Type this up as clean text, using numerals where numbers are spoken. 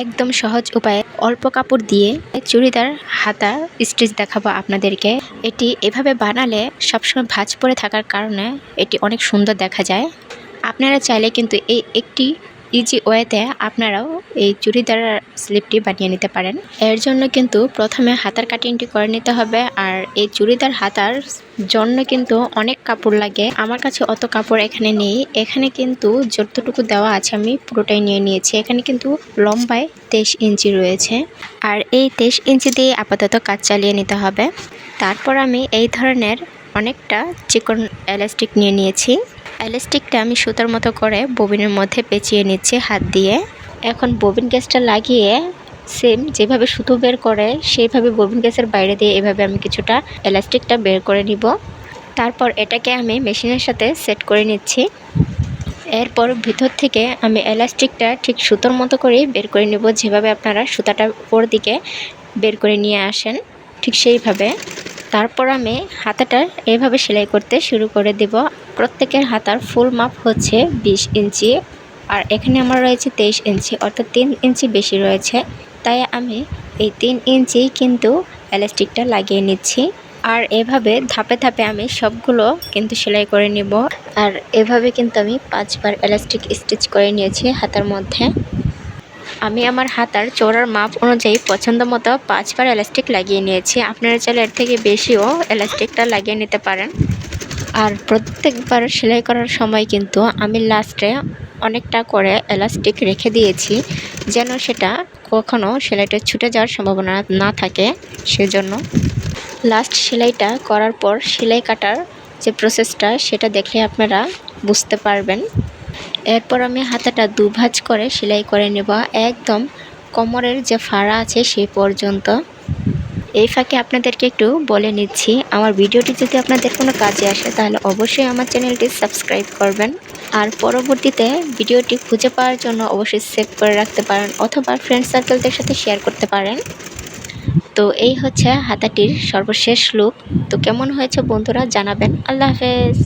একদম সহজ উপায়ে অল্প কাপড় দিয়ে চুড়িদার হাতা স্টিচ দেখাবো আপনাদেরকে। এটি এভাবে বানালে সবসময় ভাঁজ পড়ে থাকার কারণে এটি অনেক সুন্দর দেখা যায়। আপনারা চাইলে কিন্তু এই একটি ইজি ওয়েতে আপনারাও এই চুড়িদার স্লিপটি বানিয়ে নিতে পারেন। এর জন্য কিন্তু প্রথমে হাতার কাটিংটি করে নিতে হবে। আর এই চুড়িদার হাতার জন্য কিন্তু অনেক কাপড় লাগে। আমার কাছে অত কাপড় এখানে নেই। এখানে কিন্তু যতটুকু দেওয়া আছে আমি পুরোটাই নিয়ে নিয়েছি। এখানে কিন্তু লম্বায় 23 ইঞ্চি রয়েছে। আর এই 23 ইঞ্চি দিয়ে আপাতত কাজ চালিয়ে নিতে হবে। তারপর আমি এই ধরনের অনেকটা চিকন এলাস্টিক নিয়ে নিয়েছি। এলাস্টিকটা আমি সুতার মতো করে ববিনের মধ্যে পেঁচিয়ে নিচ্ছি হাত দিয়ে। এখন ববিন গ্যাসটা লাগিয়ে সেম যেভাবে সুতো বের করে সেইভাবে ববিন গ্যাসের বাইরে দিয়ে এভাবে আমি কিছুটা এলাস্টিকটা বের করে নিব। তারপর এটাকে আমি মেশিনের সাথে সেট করে নিচ্ছি। এরপর ভিতর থেকে আমি এলাস্টিকটা ঠিক সুতোর মতো করেই বের করে নেব। যেভাবে আপনারা সুতাটা উপর দিকে বের করে নিয়ে আসেন ঠিক সেইভাবে। তারপর আমি হাতাটা এভাবে সেলাই করতে শুরু করে দেব। প্রত্যেকের হাতার ফুল মাপ হচ্ছে 20 ইঞ্চি। আর এখানে আমার রয়েছে 23 ইঞ্চি, অর্থাৎ 3 ইঞ্চি বেশি রয়েছে। তাই আমি এই 3 ইঞ্চি কিন্তু এলাস্টিকটা লাগিয়ে নিচ্ছি। আর এভাবে ধাপে ধাপে আমি সবগুলো কিন্তু সেলাই করে নিব। আর এভাবে কিন্তু আমি 5 বার এলাস্টিক স্টিচ করে নিয়েছি হাতার মধ্যে। আমি আমার হাতার চওড়ার মাপ অনুযায়ী পছন্দ মতো 5 বার এলাস্টিক লাগিয়ে নিয়েছি। আপনারা চাইলে এর থেকে বেশিও এলাস্টিকটা লাগিয়ে নিতে পারেন। আর প্রত্যেকবার সেলাই করার সময় কিন্তু আমি লাস্টে অনেকটা করে এলাস্টিক রেখে দিয়েছি, যেন সেটা কখনো সেলাইটা ছুটে যাওয়ার সম্ভাবনা না থাকে। সেজন্য লাস্ট সেলাইটা করার পর সেলাই কাটার যে প্রসেসটা সেটা দেখে আপনারা বুঝতে পারবেন। এরপর আমি হাতাটা দুভাঁজ করে সেলাই করে নেব, একদম কোমরের যে ফাড়া আছে সেই পর্যন্ত। এই ফাঁকে আপনাদেরকে একটু বলে নিচ্ছি, আমার ভিডিওটি যদি আপনাদের কোনো কাজে আসে তাহলে অবশ্যই আমার চ্যানেলটি সাবস্ক্রাইব করবেন। আর পরবর্তীতে ভিডিওটি খুঁজে পাওয়ার জন্য অবশ্যই সেভ করে রাখতে পারেন অথবা ফ্রেন্ড সার্কেলদের সাথে শেয়ার করতে পারেন। তো এই হচ্ছে হাতাটির সর্বশেষ লুক। তো কেমন হয়েছে বন্ধুরা জানাবেন। আল্লাহ হাফেজ।